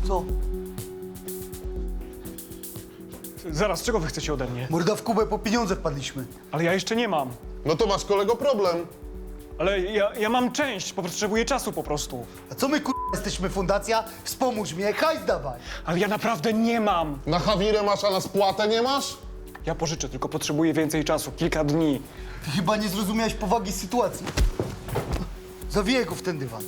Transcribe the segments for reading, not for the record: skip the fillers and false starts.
Co? Zaraz, czego wy chcecie ode mnie? Morda w Kubę, po pieniądze wpadliśmy. Ale ja jeszcze nie mam. No to masz, kolego, problem. Ale ja mam część, potrzebuję czasu po prostu. A co my jesteśmy fundacja? Wspomóż mnie, hajs dawaj. Ale ja naprawdę nie mam. Na Hawirę masz, a na spłatę nie masz? Ja pożyczę, tylko potrzebuję więcej czasu, kilka dni. Ty chyba nie zrozumiałeś powagi sytuacji. Zawiję go w ten dywan.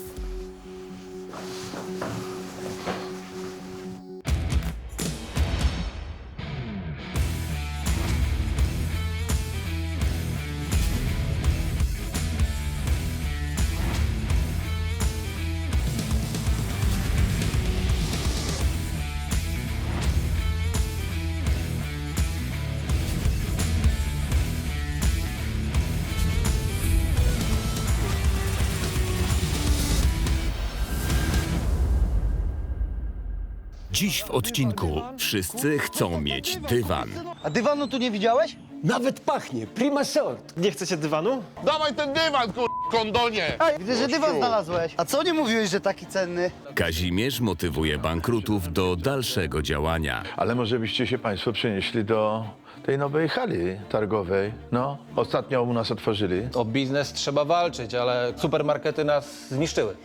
Dziś w odcinku wszyscy chcą mieć dywan. A dywanu tu nie widziałeś? Nawet pachnie, prima sort. Nie chcecie dywanu? Dawaj ten dywan, kondonie! Ej, widzę, że dywan znalazłeś. A co nie mówiłeś, że taki cenny? Kazimierz motywuje bankrutów do dalszego działania. Ale może byście się państwo przenieśli do tej nowej hali targowej. No, ostatnio u nas otworzyli. O biznes trzeba walczyć, ale supermarkety nas zniszczyły.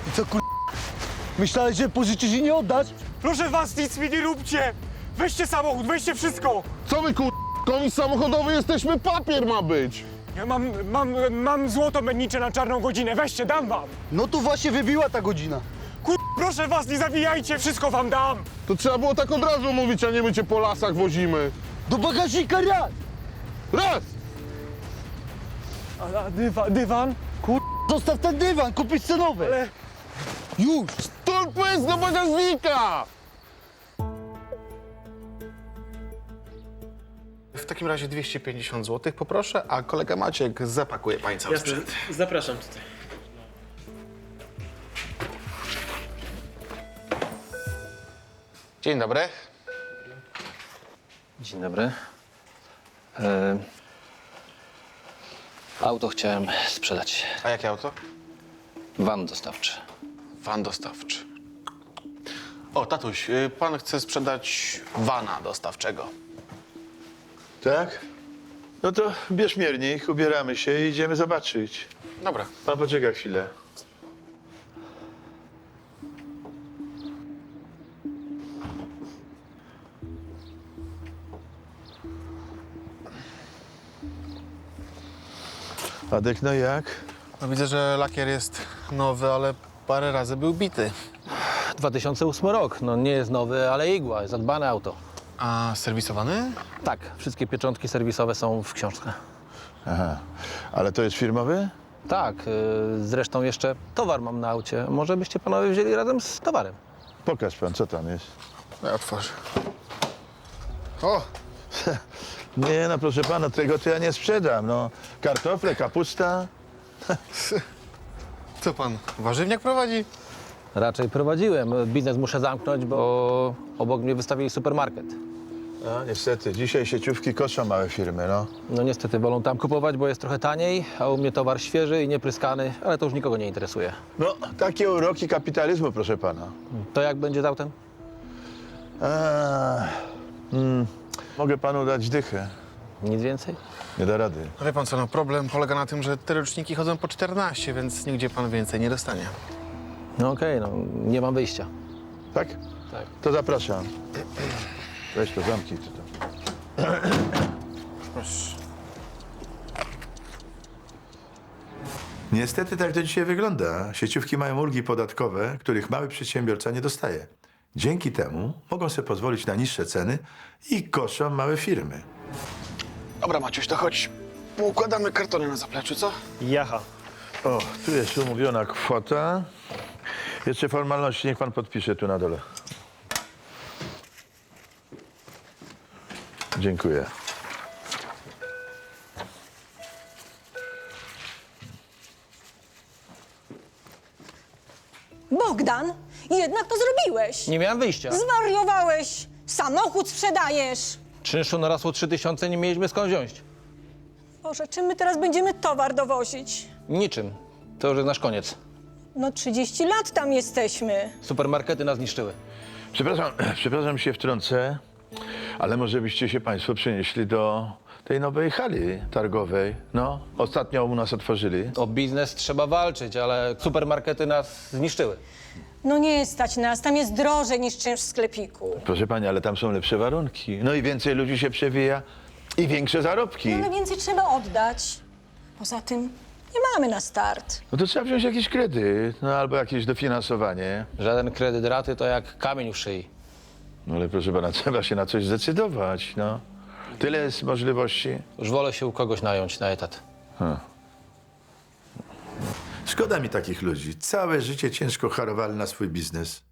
I co Myślałeś, że pożyczysz i nie oddać? Proszę was, nic mi nie róbcie! Weźcie samochód, weźcie wszystko! Co wy, komis samochodowy jesteśmy, papier ma być! Ja mam złoto mennicze na czarną godzinę, weźcie, dam wam! No tu właśnie wybiła ta godzina. Proszę was, nie zawijajcie, wszystko wam dam! To trzeba było tak od razu mówić, a nie my cię po lasach wozimy. Do bagażnika raz! Raz! A dywan? Zostaw ten dywan, kupić cenowy. Ale... Już! Tulpys do bagażnika! W takim razie 250 zł poproszę, a kolega Maciek zapakuje pani cały Jasne, sprzęt. zapraszam tutaj. Dzień dobry. Dzień dobry. Auto chciałem sprzedać. A jakie auto? Van dostawczy. Van dostawczy. O, tatuś, pan chce sprzedać vana dostawczego. Tak? No to bierz miernik, ubieramy się i idziemy zobaczyć. Dobra. Pan poczeka chwilę. Adek, no jak? No widzę, że lakier jest nowy, ale parę razy był bity. 2008 rok, no nie jest nowy, ale igła, jest zadbane auto. A serwisowany? Tak, wszystkie pieczątki serwisowe są w książce. Aha, ale to jest firmowy? Tak, zresztą jeszcze towar mam na aucie. Może byście panowie wzięli razem z towarem? Pokaż pan, co tam jest. Ja otworzę. O! Nie, no proszę pana, tego to ja nie sprzedam. No, kartofle, kapusta. Co pan, warzywniak prowadzi? Raczej prowadziłem. Biznes muszę zamknąć, bo obok mnie wystawili supermarket. No, niestety, dzisiaj sieciówki koszą małe firmy, no. No niestety wolą tam kupować, bo jest trochę taniej, a u mnie towar świeży i niepryskany, ale to już nikogo nie interesuje. No, takie uroki kapitalizmu, proszę pana. To jak będzie z autem? Mogę panu dać dychę. Nic więcej? Nie da rady. No wie pan co, no problem polega na tym, że te roczniki chodzą po 14, więc nigdzie pan więcej nie dostanie. No okej, no nie mam wyjścia. Tak? Tak. To zapraszam. Weź to, zamknij ty to. Proszę. Niestety tak to dzisiaj wygląda. Sieciówki mają ulgi podatkowe, których mały przedsiębiorca nie dostaje. Dzięki temu mogą sobie pozwolić na niższe ceny i koszą małe firmy. Dobra, Maciuś, to chodź. Poukładamy kartony na zapleczu, co? Jaha. O, tu jest umówiona kwota. Jeszcze formalności, niech pan podpisze tu na dole. Dziękuję. Bogdan, Jednak to zrobiłeś. Nie miałem wyjścia. Zwariowałeś. Samochód sprzedajesz. Czynszu narosło 3000, nie mieliśmy skąd wziąć. Boże, czym my teraz będziemy towar dowozić? Niczym. To już jest nasz koniec. No 30 lat tam jesteśmy. Supermarkety nas zniszczyły. Przepraszam, się wtrącę, ale może byście się państwo przenieśli do tej nowej hali targowej. No, ostatnio u nas otworzyli. O biznes trzeba walczyć, ale supermarkety nas zniszczyły. No nie stać nas, tam jest drożej niż czymś w sklepiku. Proszę pani, ale tam są lepsze warunki. No i więcej ludzi się przewija i większe zarobki. Ale więcej trzeba oddać. Poza tym nie mamy na start. No to trzeba wziąć jakiś kredyt, no albo jakieś dofinansowanie. Żaden kredyt raty to jak kamień w szyi. No ale proszę pana, trzeba się na coś zdecydować, no. Tyle jest możliwości. Już wolę się u kogoś nająć na etat. Szkoda mi takich ludzi. Całe życie ciężko harowali na swój biznes.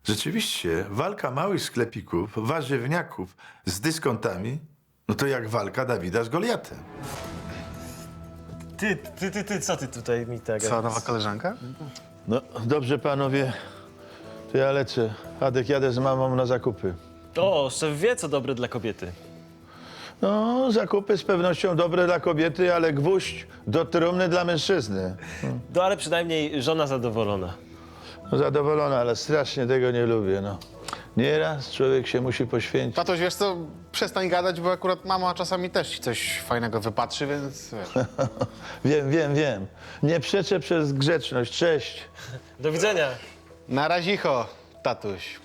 Rzeczywiście, walka małych sklepików, warzywniaków z dyskontami, no to jak walka Dawida z Goliatem. Ty, co ty tutaj mi tego? Co, nowa koleżanka? No dobrze panowie, to ja lecę. Adek, jadę z mamą na zakupy. O, szef wie, co dobre dla kobiety. No, zakupy z pewnością dobre dla kobiety, ale gwóźdź do trumny dla mężczyzny. No ale przynajmniej żona zadowolona. No, zadowolona, ale strasznie tego nie lubię, no. Nieraz człowiek się musi poświęcić. Tatoś, wiesz co, przestań gadać, bo akurat mama czasami też ci coś fajnego wypatrzy, więc wiesz. Wiem. Nie przeczę przez grzeczność. Cześć. Do widzenia. Na razicho, tatuś.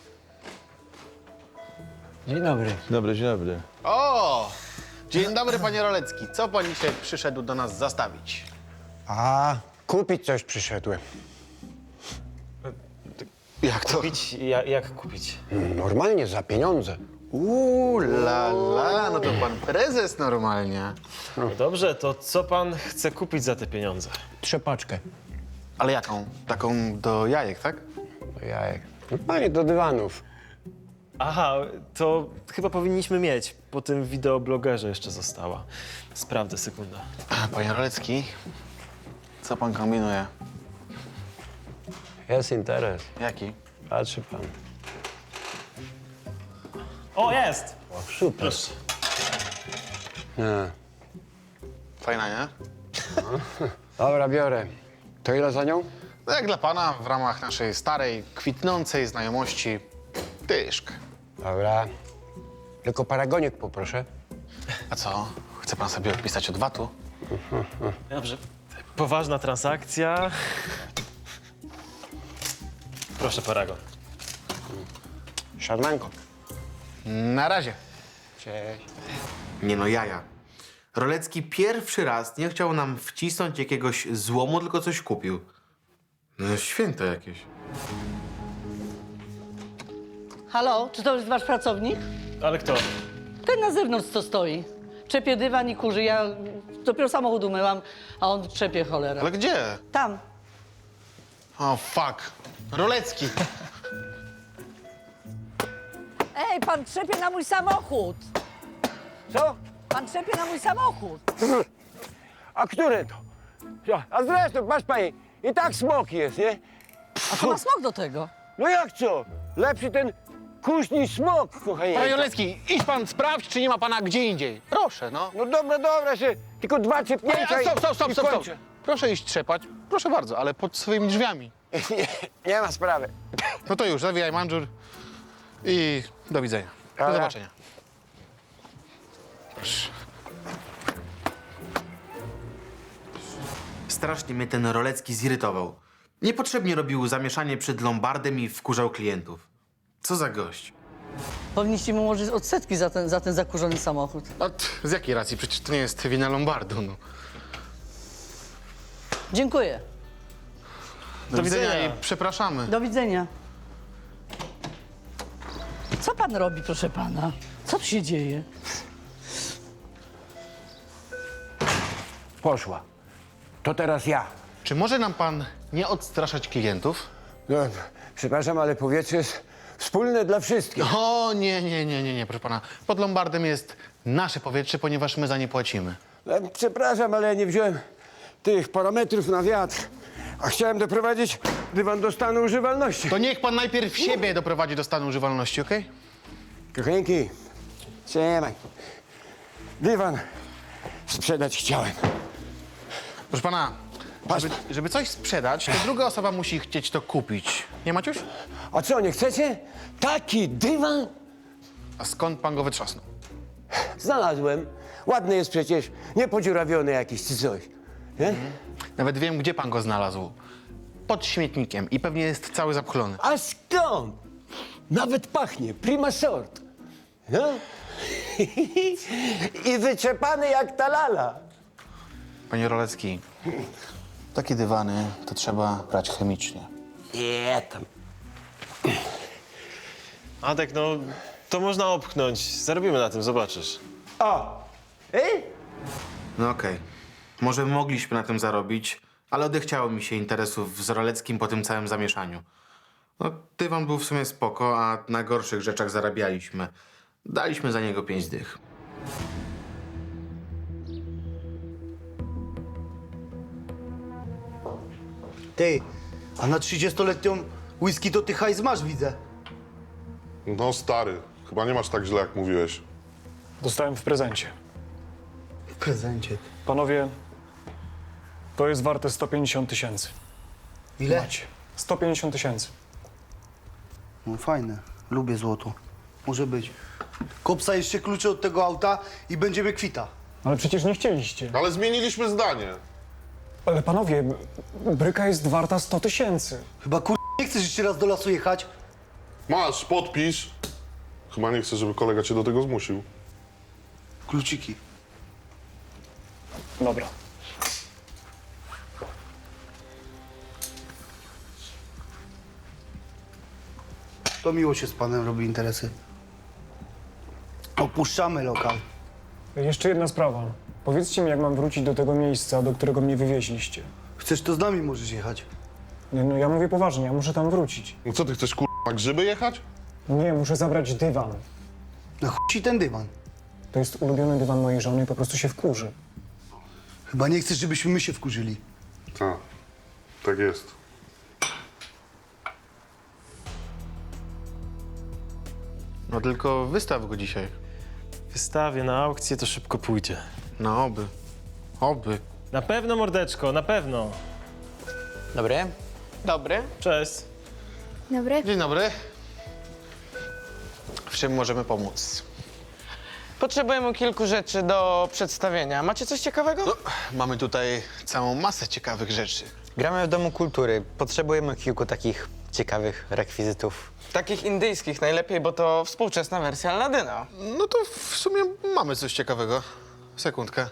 Dzień dobry. Dzień dobry. O! Dzień dobry, panie Rolecki. Co pan dzisiaj przyszedł do nas zastawić? A, kupić coś przyszedłem. Jak to? Kupić? Jak kupić? Normalnie, za pieniądze. La, no to pan prezes normalnie. No dobrze, to co pan chce kupić za te pieniądze? Trzepaczkę. Ale jaką? Taką do jajek, tak? Do jajek. Normalnie do dywanów. Aha, to chyba powinniśmy mieć. Po tym wideoblogerze jeszcze została. Sprawdzę, sekunda. Panie Rolecki, co pan kombinuje? Jest interes. Jaki? Patrzy pan. O, jest! O, super. Proszę. Nie. Fajna, nie? Dobra, biorę. To ile za nią? No jak dla pana w ramach naszej starej, kwitnącej znajomości, dyszkę. Dobra. Tylko paragonik poproszę. A co? Chce pan sobie odpisać od VAT-u? Dobrze. Poważna transakcja. Proszę, paragon. Szarmanko. Na razie. Cześć. Nie no, jaja. Rolecki pierwszy raz nie chciał nam wcisnąć jakiegoś złomu, tylko coś kupił. No święte jakieś. Halo, czy to jest wasz pracownik? Ale kto? Ten na zewnątrz co stoi. Czepie dywan i kurzy. Ja dopiero samochód umyłam, a on trzepie cholera. Ale gdzie? Tam. O, fuck. Rolecki. Ej, pan trzepie na mój samochód. Co? Pan trzepie na mój samochód. A który to? A zresztą, masz pani, i tak smok jest, nie? A co ma smok do tego? No jak co? Lepszy ten kurz niż smok, kochanie. Panie Rolecki, idź pan sprawdź, czy nie ma pana gdzie indziej. Proszę, no. No dobra, się tylko 2 ciepnięcia i Stop. kończę. Proszę iść trzepać. Proszę bardzo, ale pod swoimi drzwiami. Nie ma sprawy. No to już, zawijaj manżur i do widzenia. Do Dobra. zobaczenia. Proszę. Strasznie mnie ten Rolecki zirytował. Niepotrzebnie robił zamieszanie przed lombardem i wkurzał klientów. Co za gość. Powinniście mu ułożyć odsetki za ten zakurzony samochód. A z jakiej racji? Przecież to nie jest wina Lombardu, no. Dziękuję. Do widzenia i przepraszamy. Do widzenia. Co pan robi, proszę pana? Co tu się dzieje? Poszła. To teraz ja. Czy może nam pan nie odstraszać klientów? No, przepraszam, ale powietrze jest wspólne dla wszystkich. O, nie, proszę pana. Pod Lombardem jest nasze powietrze, ponieważ my za nie płacimy. Przepraszam, ale ja nie wziąłem tych parametrów na wiatr. A chciałem doprowadzić dywan do stanu używalności. To niech pan najpierw siebie doprowadzi do stanu używalności, okej? Kochanki, trzymaj. Dywan sprzedać chciałem. Proszę pana, żeby coś sprzedać, to druga osoba musi chcieć to kupić. Nie, Maciuś? A co, nie chcecie? Taki dywan? A skąd pan go wytrzasnął? Znalazłem. Ładny jest przecież, niepodziurawiony jakiś czy coś. Nie? Nawet wiem, gdzie pan go znalazł. Pod śmietnikiem i pewnie jest cały zapchlony. A skąd? Nawet pachnie, prima sort. No? I wyczepany jak ta lala. Panie Rolecki, takie dywany to trzeba brać chemicznie. Nie tam. Adek, no to można opchnąć. Zarobimy na tym, zobaczysz. O! No okej. Może mogliśmy na tym zarobić, ale odechciało mi się interesów z Roleckim po tym całym zamieszaniu. No, dywan był w sumie spoko, a na gorszych rzeczach zarabialiśmy. Daliśmy za niego 5 dych. Ty, a na 30-letnią whisky to ty hajs masz, widzę. No stary, chyba nie masz tak źle, jak mówiłeś. Dostałem w prezencie. W prezencie. Panowie, to jest warte 150 tysięcy. Ile? Macie. 150 tysięcy. No fajne, lubię złoto. Może być. Kopsa jeszcze klucze od tego auta i będziemy kwita. Ale przecież nie chcieliście. Ale zmieniliśmy zdanie. Ale panowie, bryka jest warta 100 tysięcy. Chyba nie chcesz jeszcze raz do lasu jechać? Masz, podpisz. Chyba nie chcę, żeby kolega cię do tego zmusił. Kluczyki. Dobra. To miło się z panem robi interesy. Opuszczamy lokal. Jeszcze jedna sprawa. Powiedzcie mi, jak mam wrócić do tego miejsca, do którego mnie wywieźliście. Chcesz, to z nami możesz jechać. Nie, no ja mówię poważnie, ja muszę tam wrócić. No co ty chcesz, na grzyby jechać? Nie, muszę zabrać dywan. Na chuj ci ten dywan. To jest ulubiony dywan mojej żony i po prostu się wkurzy. Chyba nie chcesz, żebyśmy my się wkurzyli. Tak jest. No tylko wystaw go dzisiaj. Wystawię na aukcję, to szybko pójdzie. No oby. Oby. Na pewno, mordeczko, na pewno. Dobry. Dobry. Cześć. Dobry. Dzień dobry. W czym możemy pomóc? Potrzebujemy kilku rzeczy do przedstawienia. Macie coś ciekawego? No, mamy tutaj całą masę ciekawych rzeczy. Gramy w Domu Kultury. Potrzebujemy kilku takich ciekawych rekwizytów. Takich indyjskich najlepiej, bo to współczesna wersja Aladyna. No to w sumie mamy coś ciekawego. Sekundkę.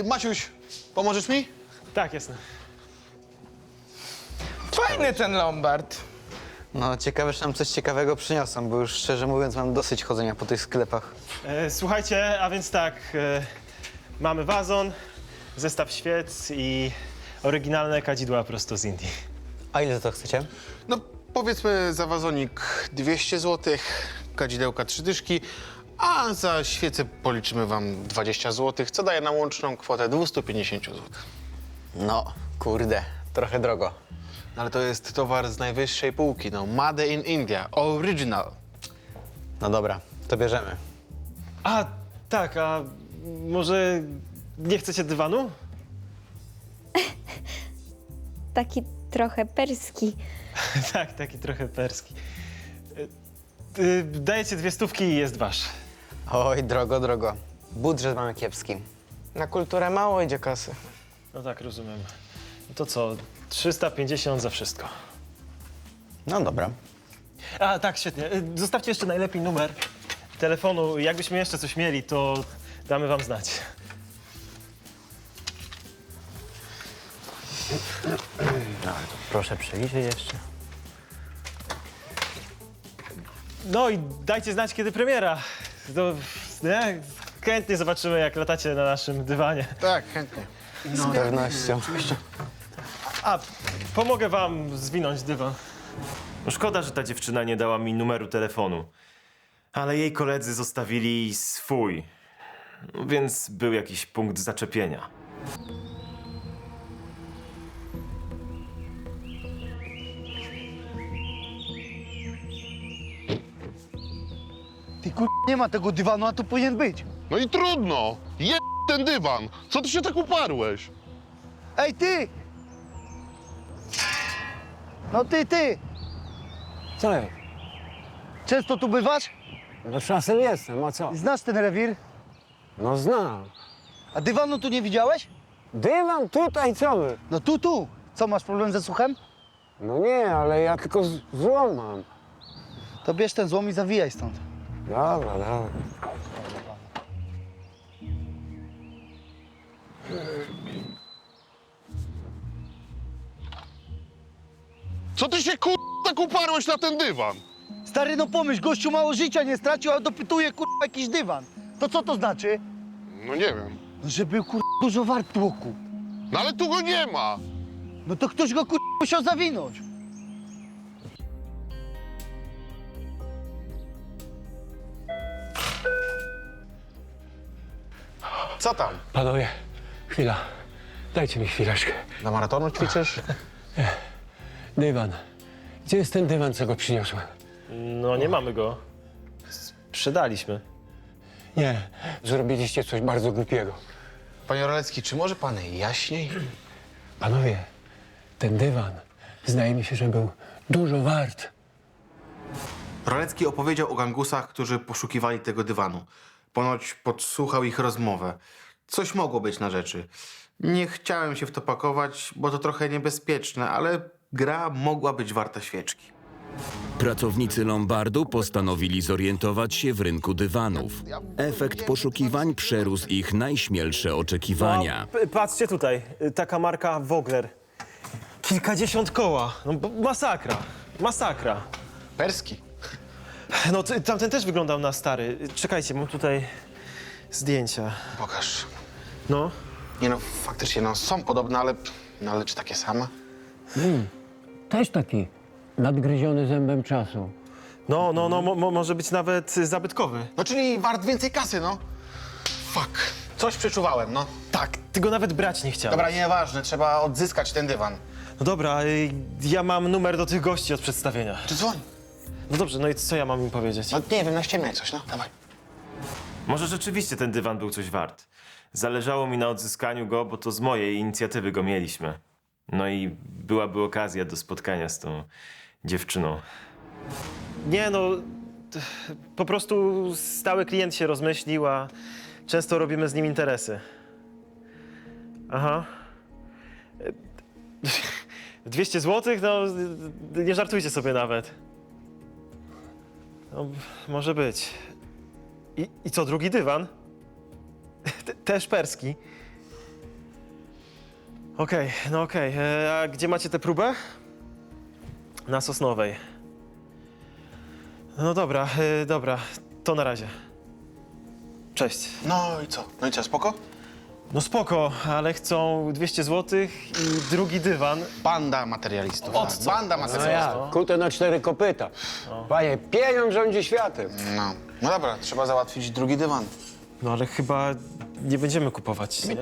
Maciuś, pomożesz mi? Tak, jasne. Fajny ten lombard. No, ciekawe, czy nam coś ciekawego przyniosą, bo już szczerze mówiąc mam dosyć chodzenia po tych sklepach. Słuchajcie, a więc tak, mamy wazon, zestaw świec i oryginalne kadzidła prosto z Indii. A ile za to chcecie? No powiedzmy za wazonik 200 zł, kadzidełka 3 dyszki, a za świecę policzymy wam 20 zł, co daje nam łączną kwotę 250 zł. No, kurde, trochę drogo. No, ale to jest towar z najwyższej półki, no. Made in India, original. No dobra, to bierzemy. A, tak, a może nie chcecie dywanu? Taki trochę perski. Tak, taki trochę perski. Dajecie 200 i jest wasz. Oj, drogo, drogo. Budżet mamy kiepski. Na kulturę mało idzie kasy. No tak, rozumiem. To co, 350 za wszystko. No dobra. A, tak, świetnie. Zostawcie jeszcze najlepiej numer telefonu. Jakbyśmy jeszcze coś mieli, to damy wam znać. No, proszę przeliczyć jeszcze. No i dajcie znać, kiedy premiera. To, nie? Chętnie zobaczymy, jak latacie na naszym dywanie. Tak, chętnie. Z pewnością. A, pomogę wam zwinąć dywan. No szkoda, że ta dziewczyna nie dała mi numeru telefonu. Ale jej koledzy zostawili swój. Więc był jakiś punkt zaczepienia. Ty nie ma tego dywanu, a tu powinien być. No i trudno. Ten dywan. Co ty się tak uparłeś? Ej, ty! No ty! Co jest? Często tu bywasz? No czasem jestem, a co? Znasz ten rewir? No znam. A dywanu tu nie widziałeś? Dywan tutaj, co my? No tu. Co, masz problem ze słuchem? No nie, ale ja tylko złom mam. To bierz ten złom i zawijaj stąd. Dobra. Co ty się tak uparłeś na ten dywan? Stary, no pomyśl, gościu mało życia nie stracił, a dopytuje jakiś dywan. To co to znaczy? No nie wiem. No, że był dużo wart tłoku. No ale tu go nie ma. No to ktoś go musiał zawinąć. Co tam? Panowie, chwila. Dajcie mi chwileczkę. Na maratonu ćwiczysz? Dywan. Gdzie jest ten dywan, co go przyniosłem? No nie mamy go. Sprzedaliśmy. Nie, zrobiliście coś bardzo głupiego. Panie Rolecki, czy może pan jaśniej? Panowie, ten dywan zdaje mi się, że był dużo wart. Rolecki opowiedział o gangusach, którzy poszukiwali tego dywanu. Ponoć podsłuchał ich rozmowę. Coś mogło być na rzeczy. Nie chciałem się w to pakować, bo to trochę niebezpieczne, ale gra mogła być warta świeczki. Pracownicy Lombardu postanowili zorientować się w rynku dywanów. Efekt poszukiwań przerósł ich najśmielsze oczekiwania. Patrzcie tutaj, taka marka Vogler. Kilkadziesiąt koła. No, masakra. Perski. No tamten też wyglądał na stary. Czekajcie, mam tutaj zdjęcia. Pokaż. No. Nie no, faktycznie, no są podobne, ale czy takie same? Też taki nadgryziony zębem czasu. No, może być nawet zabytkowy. No czyli wart więcej kasy, no. Fuck. Coś przeczuwałem, no. Tak, ty go nawet brać nie chciałeś. Dobra, nieważne, trzeba odzyskać ten dywan. No dobra, ja mam numer do tych gości od przedstawienia. Czy dzwoń? No dobrze, no i co ja mam im powiedzieć? No nie wiem, naściemniaj coś, no, dawaj. Może rzeczywiście ten dywan był coś wart. Zależało mi na odzyskaniu go, bo to z mojej inicjatywy go mieliśmy. No i byłaby okazja do spotkania z tą dziewczyną. Nie no, po prostu stały klient się rozmyślił, a często robimy z nim interesy. Aha. 200 zł? No, nie żartujcie sobie nawet. No, może być. I co, drugi dywan? Też perski? Okej. A gdzie macie tę próbę? Na Sosnowej. No dobra, to na razie. Cześć. No i co? No i co, spoko? No spoko, ale chcą 200 zł i drugi dywan. Banda materialistów. O co? Banda materialistów. Kute na 4 kopyta. Panie, pieniądz rządzi światem. No dobra, trzeba załatwić drugi dywan. No ale chyba nie będziemy kupować, nie?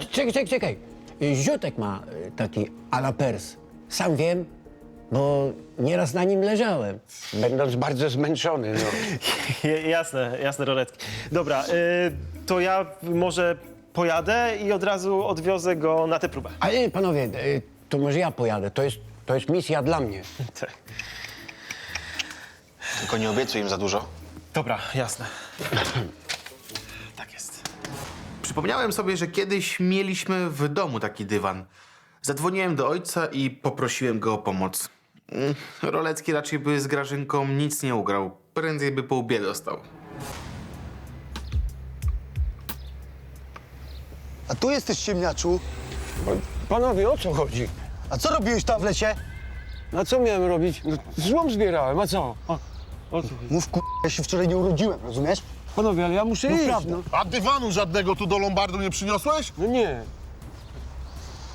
Czekaj. Ziutek ma taki à la Pers. Sam wiem, bo nieraz na nim leżałem, będąc bardzo zmęczony, no. Jasne, Roletki. Dobra, to ja może pojadę i od razu odwiozę go na tę próbę. A nie, panowie, to może ja pojadę. To jest misja dla mnie. Tak. Tylko nie obiecuj im za dużo. Dobra, jasne. Tak jest. Przypomniałem sobie, że kiedyś mieliśmy w domu taki dywan. Zadzwoniłem do ojca i poprosiłem go o pomoc. Rolecki raczej by z Grażynką nic nie ugrał. Prędzej by po łbie dostał. A tu jesteś, ciemniaczu. Panowie, o co chodzi? A co robiłeś tam w lesie? A co miałem robić? No, złom zbierałem, a co? O co? Mów ja się wczoraj nie urodziłem, rozumiesz? Panowie, ale ja muszę iść, prawda. no. A dywanu żadnego tu do Lombardu nie przyniosłeś? No nie.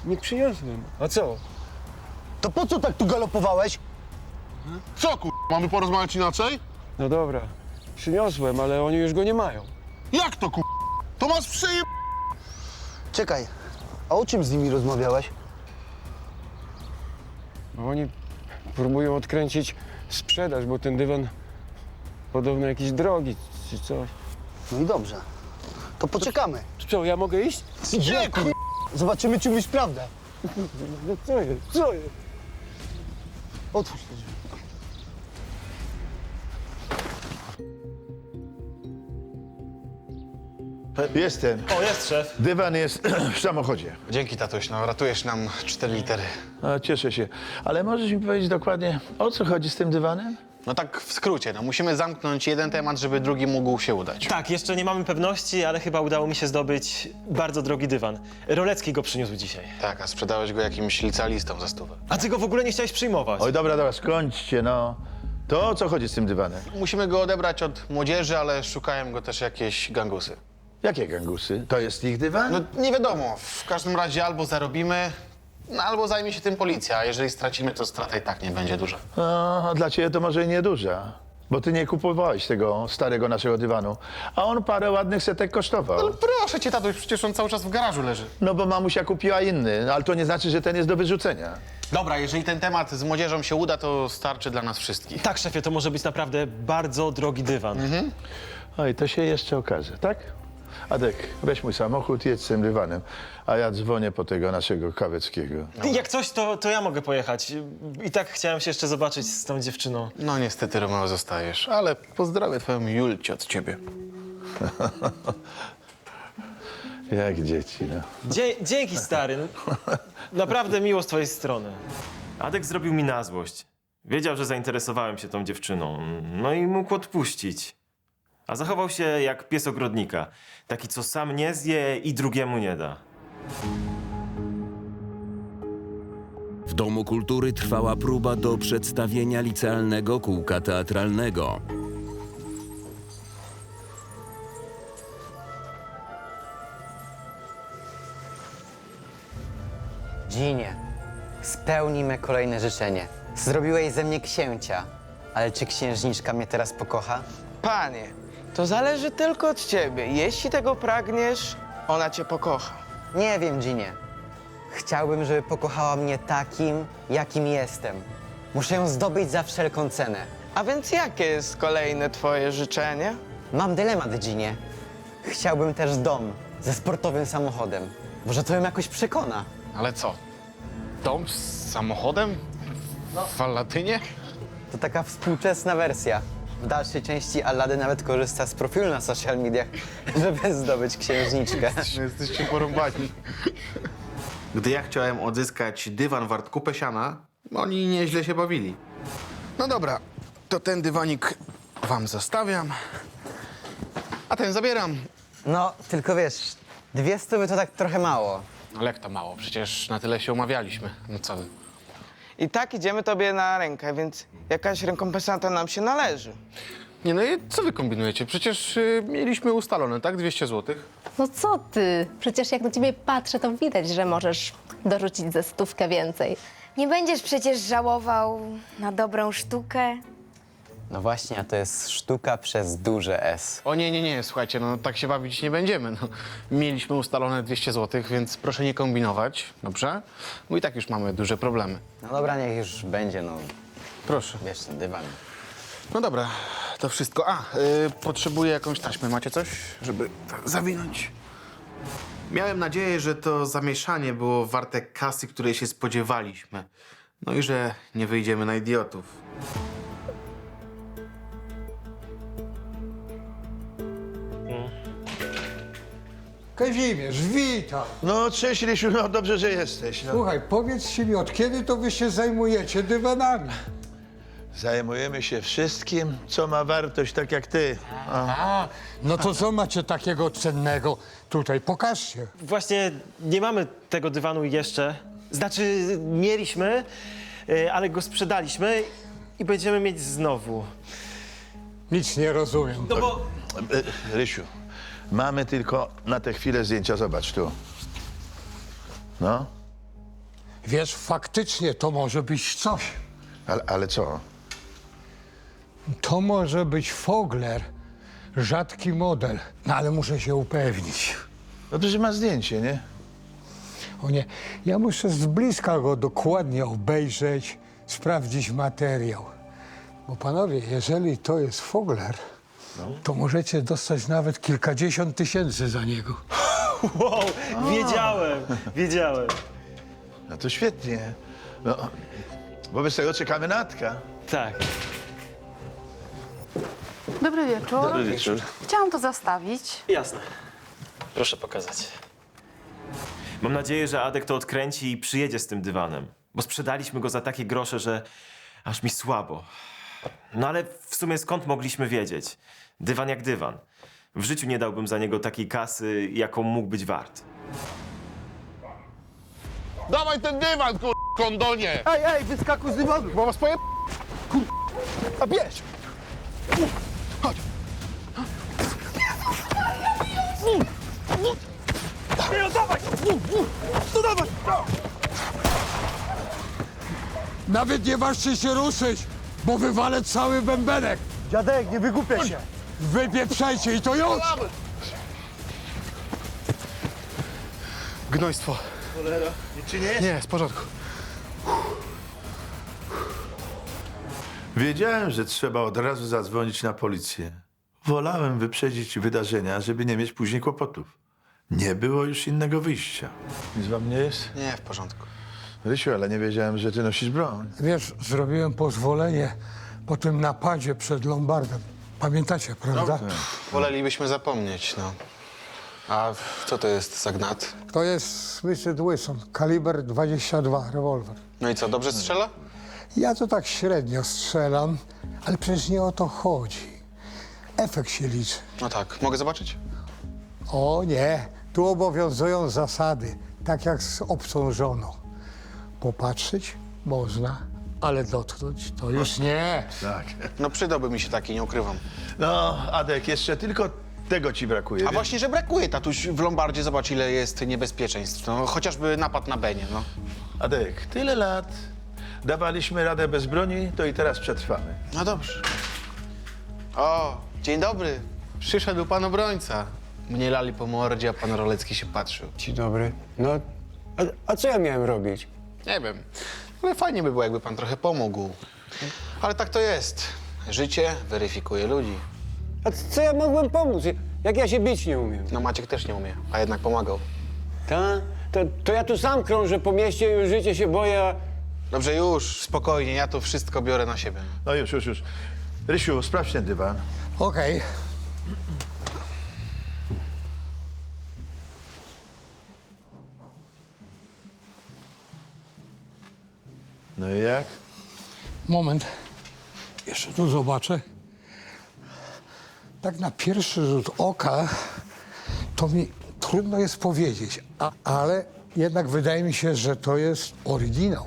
Nie przyniosłem. A co? To po co tak tu galopowałeś? Co mamy porozmawiać inaczej? No dobra, przyniosłem, ale oni już go nie mają. Jak to To masz przyjem... Czekaj, a o czym z nimi rozmawiałeś? No oni próbują odkręcić sprzedaż, bo ten dywan Podobno jakieś drogi czy coś. No i dobrze. To poczekamy. Co, ja mogę iść? Nie, kur... Zobaczymy, czy mówisz prawdę. No co jest? Co jest? Otwórz te drzwi. Jestem. O, jest szef. Dywan jest w samochodzie. Dzięki, tatuś, no ratujesz nam 4 litery. A, cieszę się. Ale możesz mi powiedzieć dokładnie, o co chodzi z tym dywanem? No tak w skrócie, no musimy zamknąć jeden temat, żeby drugi mógł się udać. Tak, jeszcze nie mamy pewności, ale chyba udało mi się zdobyć bardzo drogi dywan. Rolecki go przyniósł dzisiaj. Tak, a sprzedałeś go jakimś licealistom za 100. A ty go w ogóle nie chciałeś przyjmować. Oj, dobra, skończcie, no. To o co chodzi z tym dywanem? Musimy go odebrać od młodzieży, ale szukają go też jakieś gangusy. Jakie gangusy? To jest ich dywan? No nie wiadomo, w każdym razie albo zarobimy, no, albo zajmie się tym policja, a jeżeli stracimy, to strata i tak nie będzie duża. No, dla ciebie to może i nieduża, bo ty nie kupowałeś tego starego naszego dywanu, a on parę ładnych setek kosztował. No proszę cię, tatuś, przecież on cały czas w garażu leży. No bo mamusia kupiła inny, no, ale to nie znaczy, że ten jest do wyrzucenia. Dobra, jeżeli ten temat z młodzieżą się uda, to starczy dla nas wszystkich. Tak, szefie, to może być naprawdę bardzo drogi dywan. Oj, to się jeszcze okaże, tak? Adek, weź mój samochód, jedź z tym dywanem, a ja dzwonię po tego naszego Kaweckiego. Jak coś, to ja mogę pojechać. I tak chciałem się jeszcze zobaczyć z tą dziewczyną. No niestety, Romeo, zostajesz, ale pozdrawiam twoją Julcię od ciebie. Jak dzieci, no. Dzięki, stary. Naprawdę miło z twojej strony. Adek zrobił mi na złość. Wiedział, że zainteresowałem się tą dziewczyną. No i mógł odpuścić. A zachował się jak pies ogrodnika. Taki, co sam nie zje i drugiemu nie da. W Domu Kultury trwała próba do przedstawienia licealnego kółka teatralnego. Ginie, spełnij me kolejne życzenie. Zrobiłeś ze mnie księcia, ale czy księżniczka mnie teraz pokocha? Panie, to zależy tylko od ciebie. Jeśli tego pragniesz, ona cię pokocha. Nie wiem, Ginie. Chciałbym, żeby pokochała mnie takim, jakim jestem. Muszę ją zdobyć za wszelką cenę. A więc jakie jest kolejne twoje życzenie? Mam dylemat, Ginie. Chciałbym też dom ze sportowym samochodem. Może to ją jakoś przekona. Ale co? Dom z samochodem? W Alladynie? To taka współczesna wersja. W dalszej części Allady nawet korzysta z profilu na social mediach, żeby zdobyć księżniczkę. Jesteście porąbani. Gdy ja chciałem odzyskać dywan wart kupę siana, oni nieźle się bawili. No dobra, to ten dywanik wam zostawiam, a ten zabieram. No, tylko wiesz, 200 to tak trochę mało. Ale jak to mało? Przecież na tyle się umawialiśmy. No co wy? I tak idziemy tobie na rękę, więc jakaś rekompensata nam się należy. Nie no i co wy kombinujecie? Przecież mieliśmy ustalone, tak? 200 zł. No co ty? Przecież jak na ciebie patrzę, to widać, że możesz dorzucić ze 100 więcej. Nie będziesz przecież żałował na dobrą sztukę. No właśnie, a to jest sztuka przez duże S. O nie, słuchajcie, no tak się bawić nie będziemy. No, mieliśmy ustalone 200 zł, więc proszę nie kombinować, dobrze? Bo i tak już mamy duże problemy. No dobra, niech już będzie, no. Proszę. Wiesz, ten dywan. No dobra, to wszystko. Potrzebuję jakąś taśmę. Macie coś, żeby tak zawinąć? Miałem nadzieję, że to zamieszanie było warte kasy, której się spodziewaliśmy. No i że nie wyjdziemy na idiotów. Kazimierz, witam. No, cześć, Rysiu, no dobrze, że jesteś. No. Słuchaj, powiedzcie mi, od kiedy to wy się zajmujecie dywanami? Zajmujemy się wszystkim, co ma wartość, tak jak ty. No to co macie takiego cennego tutaj? Pokażcie. Właśnie nie mamy tego dywanu jeszcze. Znaczy, mieliśmy, ale go sprzedaliśmy i będziemy mieć znowu. Nic nie rozumiem. No bo... Rysiu, mamy tylko na tę chwilę zdjęcia, zobacz tu. No. Wiesz, faktycznie to może być coś. Ale co? To może być Fogler, rzadki model, no ale muszę się upewnić. No to, że ma zdjęcie, nie? O nie, ja muszę z bliska go dokładnie obejrzeć, sprawdzić materiał. Bo panowie, jeżeli to jest Fogler, to możecie dostać nawet kilkadziesiąt tysięcy za niego. Wow, wiedziałem. No to świetnie. No, wobec tego czekamy na Adka. Tak. Dobry wieczór. Dobry wieczór. Chciałam to zastawić. Jasne. Proszę pokazać. Mam nadzieję, że Adek to odkręci i przyjedzie z tym dywanem. Bo sprzedaliśmy go za takie grosze, że aż mi słabo. No ale w sumie skąd mogliśmy wiedzieć? Dywan jak dywan. W życiu nie dałbym za niego takiej kasy, jaką mógł być wart. Dawaj ten dywan, kondonie! Ej, wyskakuj z dywanu, bo was A bierz! Chodź! Dawaj! No dawaj! Nawet nie ważcie się ruszyć, bo wywalę cały bębenek. Dziadek, nie wygłupiaj się. Wypieprzajcie i to już! Gnojstwo. Cholera, nic ci nie jest? Nie, jest w porządku. Wiedziałem, że trzeba od razu zadzwonić na policję. Wolałem wyprzedzić wydarzenia, żeby nie mieć później kłopotów. Nie było już innego wyjścia. Nic wam nie jest? Nie, w porządku. Rysiu, ale nie wiedziałem, że ty nosisz broń. Wiesz, zrobiłem pozwolenie po tym napadzie przed Lombardem. Pamiętacie, prawda? Wolelibyśmy zapomnieć, no. A co to jest za gnat? To jest Smith & Wesson, kaliber 22, rewolwer. No i co, dobrze strzela? Ja to tak średnio strzelam, ale przecież nie o to chodzi. Efekt się liczy. No tak, mogę zobaczyć? O nie, tu obowiązują zasady, tak jak z obcą żoną. Popatrzeć można, ale dotknąć to już nie. Tak. No przydałby mi się taki, nie ukrywam. No, Adek, jeszcze tylko tego ci brakuje. A wiesz? właśnie, że brakuje, tatuś. W Lombardzie zobacz, ile jest niebezpieczeństw. No, chociażby napad na Benie, no. Adek, tyle lat dawaliśmy radę bez broni, to i teraz przetrwamy. No dobrze. O, dzień dobry. Przyszedł pan obrońca. Mnie lali po mordzie, a pan Rolecki się patrzył. Dzień dobry. No, a co ja miałem robić? Nie wiem, ale fajnie by było, jakby pan trochę pomógł. Ale tak to jest. Życie weryfikuje ludzi. A co ja mogłem pomóc? Jak ja się bić nie umiem? No Maciek też nie umie, a jednak pomagał. Ta? To ja tu sam krążę po mieście, już życie się boję, a... Dobrze, już, spokojnie, ja to wszystko biorę na siebie. No już. Rysiu, sprawdź ten dywan. Okej. No i jak? Moment. Jeszcze tu zobaczę. Tak na pierwszy rzut oka to mi trudno jest powiedzieć, ale jednak wydaje mi się, że to jest oryginał.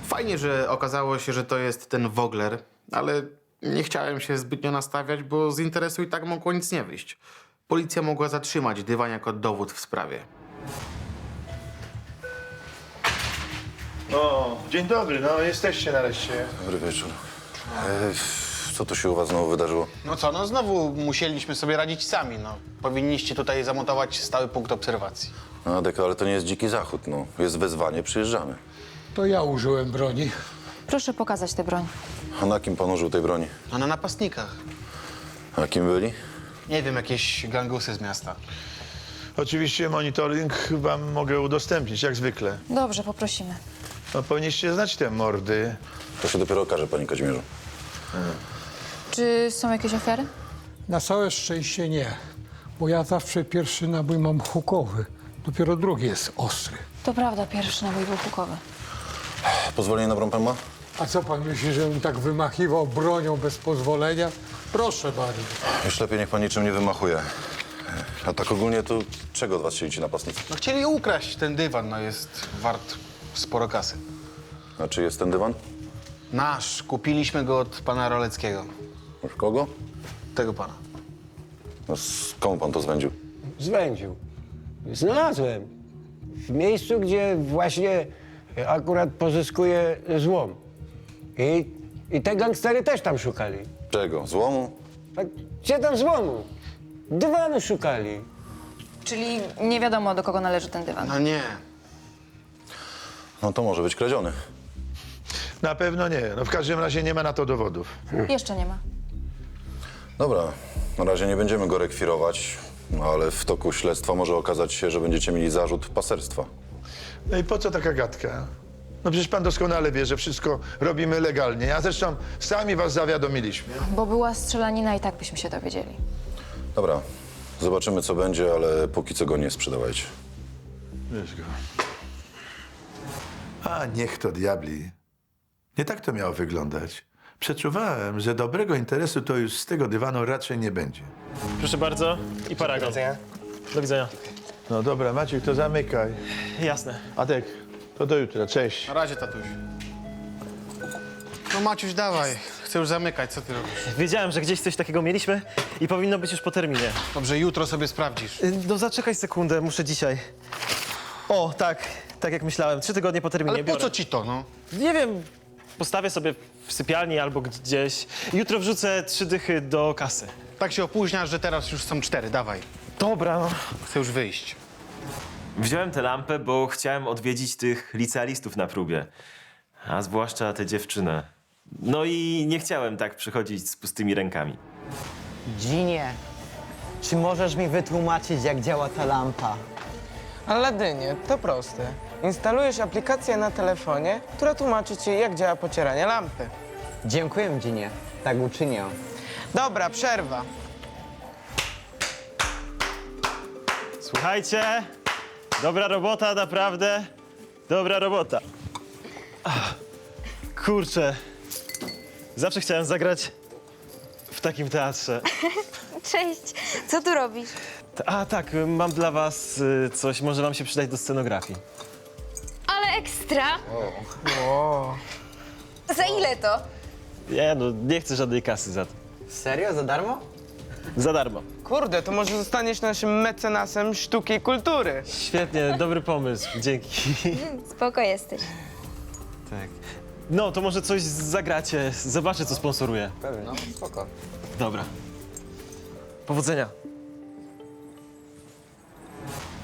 Fajnie, że okazało się, że to jest ten Vogler, ale nie chciałem się zbytnio nastawiać, bo z interesu i tak mogło nic nie wyjść. Policja mogła zatrzymać dywan jako dowód w sprawie. O, dzień dobry, no jesteście nareszcie. Dobry wieczór. Co tu się u was znowu wydarzyło? No co, no znowu musieliśmy sobie radzić sami, no. Powinniście tutaj zamontować stały punkt obserwacji. Adek, ale to nie jest dziki zachód, no. Jest wezwanie, przyjeżdżamy. To ja użyłem broni. Proszę pokazać tę broń. A na kim pan użył tej broni? A na napastnikach. A kim byli? Nie wiem, jakieś gangusy z miasta. Oczywiście monitoring wam mogę udostępnić, jak zwykle. Dobrze, poprosimy. No, powinniście znać te mordy. To się dopiero okaże, panie Kazimierzu. Czy są jakieś ofiary? Na całe szczęście nie, bo ja zawsze pierwszy nabój mam hukowy, dopiero drugi jest ostry. To prawda, pierwszy nabój był pukowy. Pozwolenie na broń pan ma? A co pan myśli, żebym tak wymachiwał bronią bez pozwolenia? Proszę bardzo. Już lepiej niech pan niczym nie wymachuje. A tak ogólnie to czego od was chcieli ci napastnicy? No chcieli ukraść ten dywan, no jest wart sporo kasy. A czy jest ten dywan? Nasz, kupiliśmy go od pana Roleckiego. Już kogo? Tego pana. No, komu pan to zwędził? Zwędził. Znalazłem. W miejscu, gdzie właśnie akurat pozyskuje złom. I te gangstery też tam szukali. Czego? Złomu? A gdzie tam złomu? Dywanu szukali. Czyli nie wiadomo, do kogo należy ten dywan. No nie. No to może być kradziony. Na pewno nie. No w każdym razie nie ma na to dowodów. Jeszcze nie ma. Dobra, na razie nie będziemy go rekwirować, no ale w toku śledztwa może okazać się, że będziecie mieli zarzut paserstwa. No i po co taka gadka? No przecież pan doskonale wie, że wszystko robimy legalnie. A zresztą sami was zawiadomiliśmy. Bo była strzelanina i tak byśmy się dowiedzieli. Dobra, zobaczymy co będzie, ale póki co go nie sprzedawajcie. Wiesz go. A niech to diabli. Nie tak to miało wyglądać. Przeczuwałem, że dobrego interesu to już z tego dywanu raczej nie będzie. Proszę bardzo i paragon. Do widzenia. Do widzenia. No dobra, Maciek, to zamykaj. Jasne. Adek, to do jutra. Cześć. Na razie, tatuś. No Maciuś, dawaj. Chcę już zamykać, co ty robisz? Wiedziałem, że gdzieś coś takiego mieliśmy i powinno być już po terminie. Dobrze, jutro sobie sprawdzisz. No zaczekaj sekundę, muszę dzisiaj. O, tak jak myślałem. 3 tygodnie po terminie Ale po biorę. co ci to, no? Nie wiem, postawię sobie w sypialni albo gdzieś. Jutro wrzucę 3 dychy do kasy. Tak się opóźniasz, że teraz już są 4, dawaj. Dobra, no. Chcę już wyjść. Wziąłem tę lampę, bo chciałem odwiedzić tych licealistów na próbie. A zwłaszcza tę dziewczynę. No i nie chciałem tak przychodzić z pustymi rękami. Ginie, czy możesz mi wytłumaczyć, jak działa ta lampa? Aladynie, to proste. Instalujesz aplikację na telefonie, która tłumaczy ci, jak działa pocieranie lampy. Dziękuję, Ginie. Tak uczynię. Dobra, przerwa. Słuchajcie, dobra robota, naprawdę. Dobra robota. Ach, kurczę, zawsze chciałem zagrać w takim teatrze. Cześć, co tu robisz? A tak, mam dla was coś, może wam się przydać do scenografii. Ale ekstra! O. Za ile to? Nie, no nie chcę żadnej kasy za to. Serio? Za darmo? Za darmo. Kurde, to może zostaniesz naszym mecenasem sztuki i kultury. Świetnie, dobry pomysł, dzięki. Spoko jesteś. Tak. No, to może coś zagracie, zobaczę co sponsoruje. Pewnie, no spoko. Dobra. Powodzenia.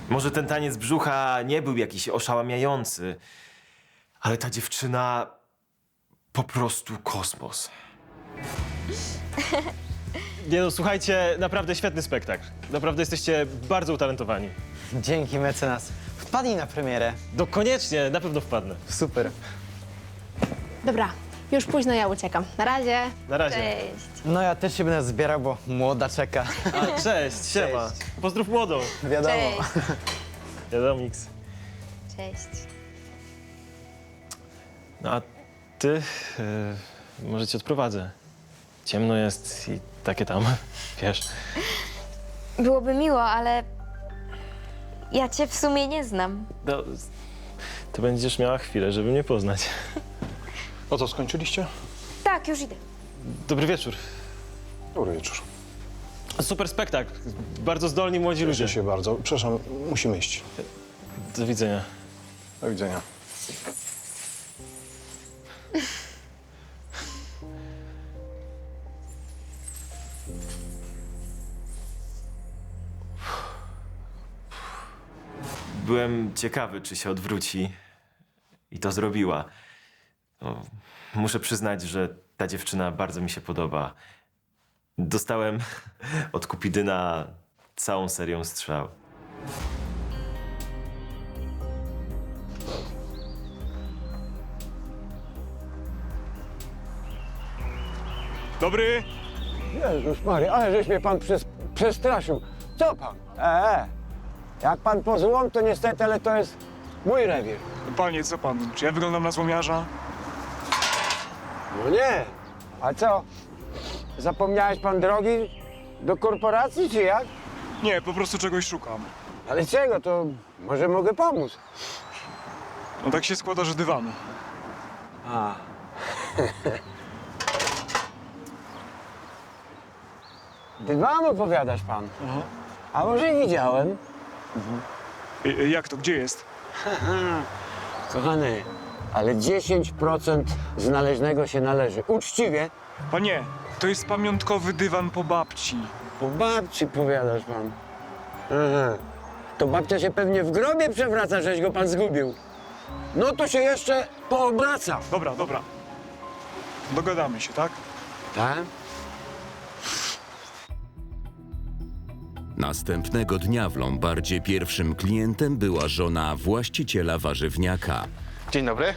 Może ten taniec brzucha nie był jakiś oszałamiający, ale ta dziewczyna po prostu kosmos. Nie no, słuchajcie, naprawdę świetny spektakl. Naprawdę jesteście bardzo utalentowani. Dzięki, mecenas. Wpadnij na premierę. No koniecznie, na pewno wpadnę. Super. Dobra, już późno, ja uciekam. Na razie. Na razie. Cześć. No ja też się będę zbierał, bo młoda czeka. A, cześć, siema. Pozdrów młodą. Wiadomo. Cześć. Wiadomiks. Cześć. No a ty, może cię odprowadzę. Ciemno jest i takie tam, wiesz. Byłoby miło, ale ja cię w sumie nie znam. No, to będziesz miała chwilę, żeby mnie poznać. O co, skończyliście? Tak, już idę. Dobry wieczór. Dobry wieczór. Super spektakl. Bardzo zdolni młodzi ludzie. Cieszę się bardzo. Przepraszam, musimy iść. Do widzenia. Do widzenia. Byłem ciekawy, czy się odwróci i to zrobiła. No, muszę przyznać, że ta dziewczyna bardzo mi się podoba. Dostałem od Kupidyna całą serię strzał. Dobry! Jezus Maria, ale żeś mnie pan przestraszył. Co pan? Jak pan po złom, to niestety, ale to jest mój rewir. Panie, co pan? Czy ja wyglądam na złomiarza? No nie. A co? Zapomniałeś pan drogi do korporacji, czy jak? Nie, po prostu czegoś szukam. Ale czego? To może mogę pomóc. No tak się składa, że dywanu. A. Dywanu powiadasz pan? A może i widziałem? Jak to? Gdzie jest? Kochany, ale 10% z należnego się należy. Uczciwie. Panie, to jest pamiątkowy dywan po babci. Po babci powiadasz pan. Aha. To babcia się pewnie w grobie przewraca, żeś go pan zgubił. No to się jeszcze poobraca. Dobra, dobra. Dogadamy się, tak? Tak? Następnego dnia w Lombardzie pierwszym klientem była żona właściciela warzywniaka. Dzień dobry.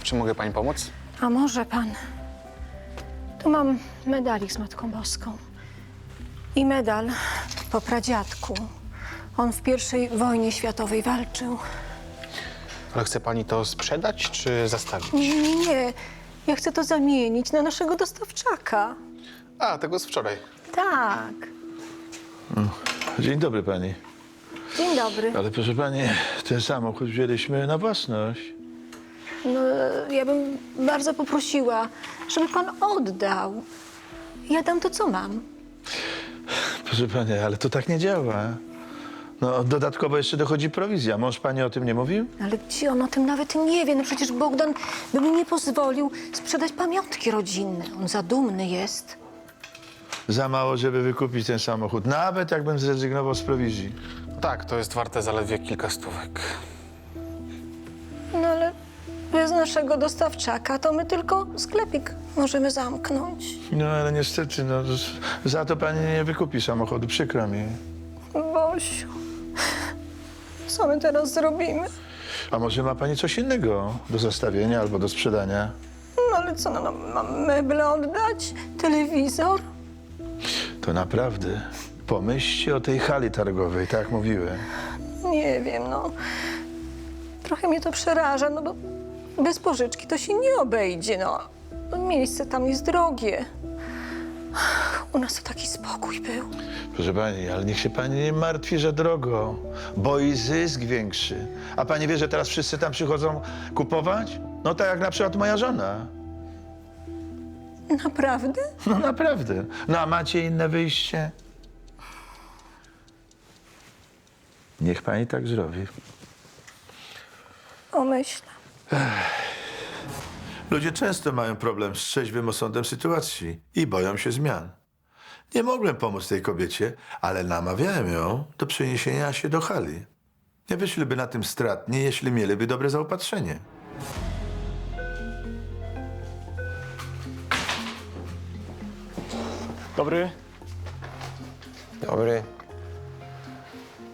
Czy mogę pani pomóc? A może pan? Tu mam medalik z Matką Boską. I medal po pradziadku. On w I wojnie światowej walczył. Ale chce pani to sprzedać czy zastawić? Nie. Ja chcę to zamienić na naszego dostawczaka. A, tego z wczoraj. Tak. Dzień dobry pani. Dzień dobry. Ale proszę pani, ten samochód wzięliśmy na własność. No, ja bym bardzo poprosiła, żeby pan oddał. Ja dam to, co mam. Proszę pani, ale to tak nie działa. No, dodatkowo jeszcze dochodzi prowizja. Mąż pani o tym nie mówił? Ale gdzie on o tym nawet nie wie? No przecież Bogdan by mi nie pozwolił sprzedać pamiątki rodzinne. On za dumny jest. Za mało, żeby wykupić ten samochód. Nawet jakbym zrezygnował z prowizji. Tak, to jest warte zaledwie kilka stówek. No ale bez naszego dostawczaka to my tylko sklepik możemy zamknąć. No, ale niestety, no, za to pani nie wykupi samochodu. Przykro mi. Bosiu, co my teraz zrobimy? A może ma pani coś innego do zastawienia albo do sprzedania? No ale co, no, mam meble oddać? Telewizor? To naprawdę. Pomyślcie o tej hali targowej, tak jak mówiłem. Nie wiem, no. Trochę mnie to przeraża, no bo bez pożyczki to się nie obejdzie, no. Miejsce tam jest drogie. U nas to taki spokój był. Proszę pani, ale niech się pani nie martwi, że drogo, bo i zysk większy. A pani wie, że teraz wszyscy tam przychodzą kupować? No tak jak na przykład moja żona. Naprawdę? No naprawdę. No a macie inne wyjście? Niech pani tak zrobi. Omyślę. Ludzie często mają problem z trzeźwym osądem sytuacji i boją się zmian. Nie mogłem pomóc tej kobiecie, ale namawiałem ją do przeniesienia się do hali. Nie wyszliby na tym stratni, jeśli mieliby dobre zaopatrzenie. Dobry. Dobry.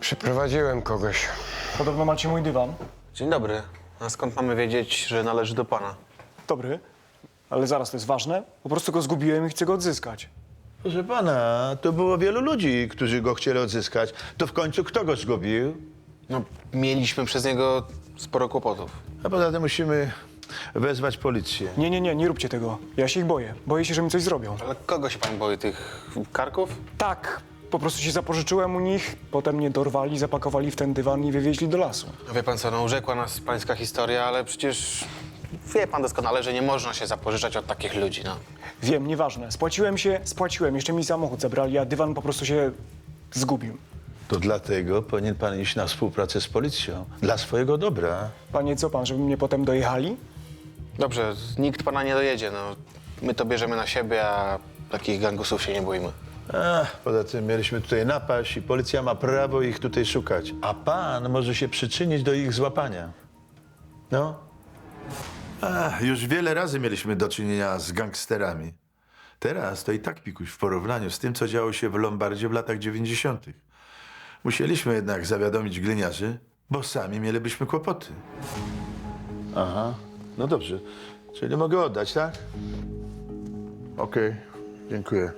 Przyprowadziłem kogoś. Podobno macie mój dywan. Dzień dobry. A skąd mamy wiedzieć, że należy do pana? Dobry. Ale zaraz, to jest ważne. Po prostu go zgubiłem i chcę go odzyskać. Proszę pana, to było wielu ludzi, którzy go chcieli odzyskać. To w końcu kto go zgubił? No, mieliśmy przez niego sporo kłopotów. A poza tym musimy wezwać policję. Nie róbcie tego. Ja się ich boję. Boję się, że mi coś zrobią. Ale kogo się pan boi? Tych karków? Tak. Po prostu się zapożyczyłem u nich, potem mnie dorwali, zapakowali w ten dywan i wywieźli do lasu. No wie pan co, no urzekła nas pańska historia, ale przecież wie pan doskonale, że nie można się zapożyczać od takich ludzi, no. Wiem, nieważne. Spłaciłem. Jeszcze mi samochód zabrali, a dywan po prostu się zgubił. To dlatego powinien pan iść na współpracę z policją. Dla swojego dobra. Panie, co pan, żeby mnie potem dojechali? Dobrze, nikt pana nie dojedzie, no. My to bierzemy na siebie, a takich gangusów się nie boimy. Poza tym mieliśmy tutaj napaść i policja ma prawo ich tutaj szukać. A pan może się przyczynić do ich złapania. No? Już wiele razy mieliśmy do czynienia z gangsterami. Teraz to i tak pikuś w porównaniu z tym, co działo się w Lombardzie w latach 90. Musieliśmy jednak zawiadomić gliniarzy, bo sami mielibyśmy kłopoty. Aha, no dobrze. Czyli mogę oddać, tak? Okej, dziękuję.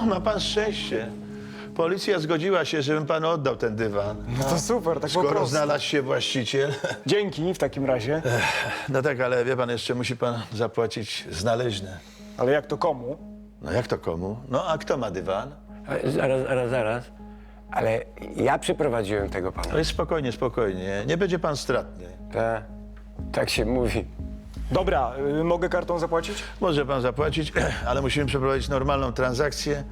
Ma pan szczęście. Policja zgodziła się, żebym panu oddał ten dywan. No to super, tak po Skoro prostu. znalazł się właściciel. Dzięki w takim razie. No tak, ale wie pan, jeszcze musi pan zapłacić znaleźne. Ale jak to komu? No jak to komu? No a kto ma dywan? Zaraz. Ale ja przyprowadziłem tego pana. No jest spokojnie. Nie będzie pan stratny. Tak się mówi. Dobra, mogę kartą zapłacić? Może pan zapłacić, ale musimy przeprowadzić normalną transakcję,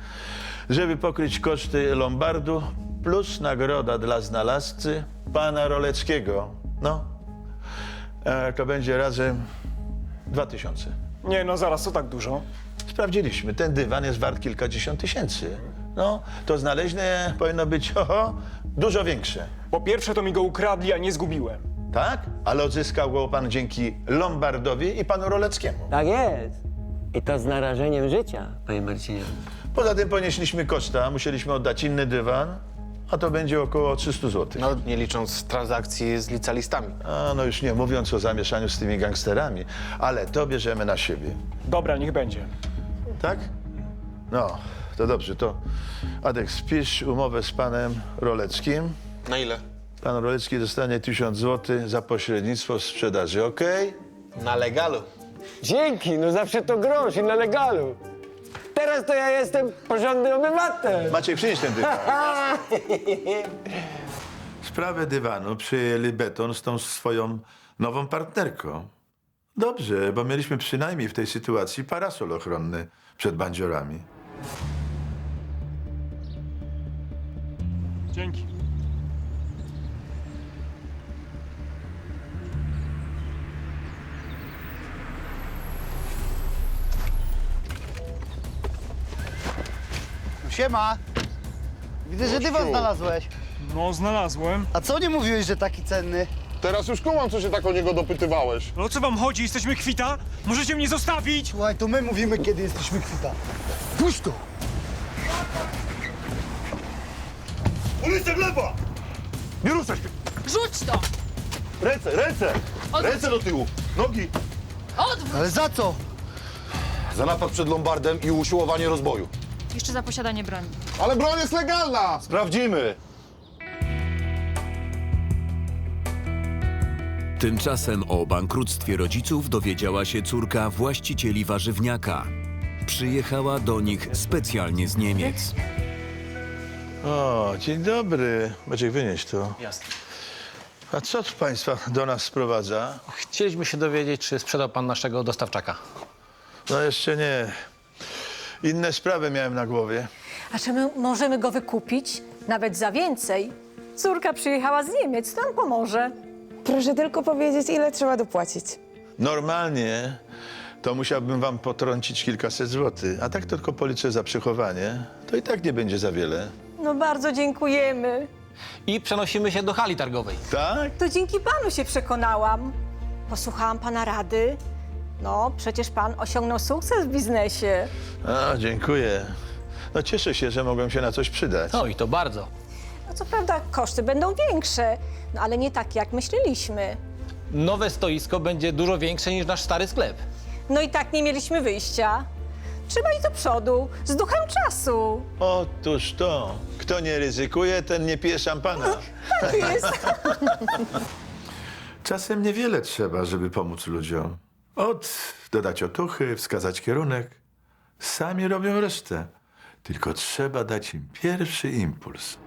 żeby pokryć koszty Lombardu plus nagroda dla znalazcy pana Roleckiego. No, to będzie razem 2000. Nie, no zaraz, co tak dużo? Sprawdziliśmy, ten dywan jest wart kilkadziesiąt tysięcy. No, to znaleźne powinno być dużo większe. Po pierwsze to mi go ukradli, a nie zgubiłem. Tak? Ale odzyskał go pan dzięki Lombardowi i panu Roleckiemu. Tak jest. I to z narażeniem życia, panie Marcinie. Poza tym ponieśliśmy koszta, musieliśmy oddać inny dywan, a to będzie około 300 zł. No, nie licząc transakcji z licealistami. A no już nie mówiąc o zamieszaniu z tymi gangsterami, ale to bierzemy na siebie. Dobra, niech będzie. Tak? No, to dobrze, to Adek, spisz umowę z panem Roleckim. Na ile? Pan Rolecki dostanie 1000 zł za pośrednictwo w sprzedaży, okej? Na legalu. Dzięki, no zawsze to grosz i na legalu. Teraz to ja jestem porządny obywatel. Maciej, przynieś ten dywan. Sprawę dywanu przyjęli Beton z tą swoją nową partnerką. Dobrze, bo mieliśmy przynajmniej w tej sytuacji parasol ochronny przed bandziorami. Dzięki. Siema. Widzę, że dywan znalazłeś. No, znalazłem. A co nie mówiłeś, że taki cenny? Teraz już kumam, co się tak o niego dopytywałeś. No o co wam chodzi? Jesteśmy kwita? Możecie mnie zostawić? Słuchaj, to my mówimy, kiedy jesteśmy kwita. Puść to! Ulica gleba! Nie ruszaj się! Rzuć to! Ręce, ręce! Odwróć. Ręce do tyłu! Nogi! Odwróć! Ale za co? Za napad przed Lombardem i usiłowanie rozboju. Jeszcze za posiadanie broni. Ale broń jest legalna! Sprawdzimy. Tymczasem o bankructwie rodziców dowiedziała się córka właścicieli warzywniaka. Przyjechała do nich specjalnie z Niemiec. O, dzień dobry. Maciek, wynieś to. Jasne. A co tu państwa do nas sprowadza? Chcieliśmy się dowiedzieć, czy sprzedał pan naszego dostawczaka. No jeszcze nie. Inne sprawy miałem na głowie. A czy my możemy go wykupić? Nawet za więcej. Córka przyjechała z Niemiec, nam pomoże. Proszę tylko powiedzieć, ile trzeba dopłacić. Normalnie to musiałbym wam potrącić kilkaset złotych, a tak to tylko policzę za przechowanie. To i tak nie będzie za wiele. No bardzo dziękujemy. I przenosimy się do hali targowej. Tak? To dzięki panu się przekonałam. Posłuchałam pana rady. No, przecież pan osiągnął sukces w biznesie. A, dziękuję. No cieszę się, że mogłem się na coś przydać. No i to bardzo. No co prawda koszty będą większe, no ale nie takie jak myśleliśmy. Nowe stoisko będzie dużo większe niż nasz stary sklep. No i tak nie mieliśmy wyjścia. Trzeba iść do przodu, z duchem czasu. Otóż to. Kto nie ryzykuje, ten nie pije szampana. Tak jest. Czasem niewiele trzeba, żeby pomóc ludziom. Dodać otuchy, wskazać kierunek. Sami robią resztę. Tylko trzeba dać im pierwszy impuls.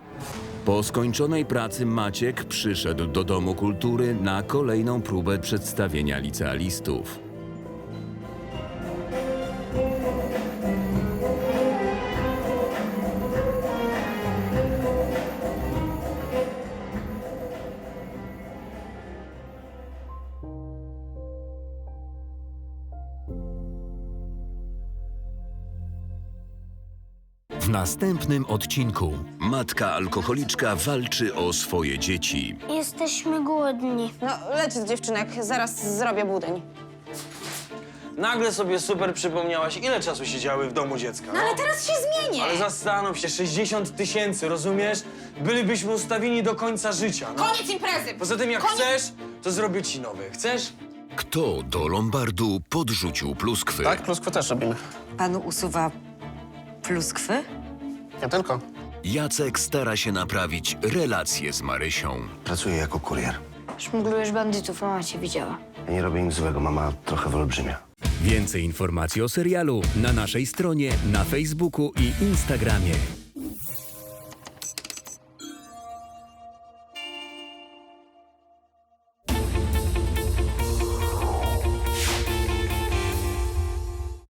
Po skończonej pracy Maciek przyszedł do Domu Kultury na kolejną próbę przedstawienia licealistów. W następnym odcinku matka alkoholiczka walczy o swoje dzieci. Jesteśmy głodni. No, leć z dziewczynek, zaraz zrobię budyń. Nagle sobie super przypomniałaś, ile czasu siedziały w domu dziecka. No ale teraz się zmienię. Ale zastanów się, 60 000, rozumiesz? Bylibyśmy ustawieni do końca życia. No. Koniec imprezy! Poza tym, jak chcesz, to zrobię ci nowy. Chcesz? Kto do Lombardu podrzucił pluskwy? Tak, pluskwę też robimy. Panu usuwa pluskwy? Nie tylko. Jacek stara się naprawić relacje z Marysią. Pracuję jako kurier. Szmuglujesz bandytów, mama cię widziała. Ja nie robię nic złego, mama trochę wyolbrzymia. Więcej informacji o serialu na naszej stronie, na Facebooku i Instagramie.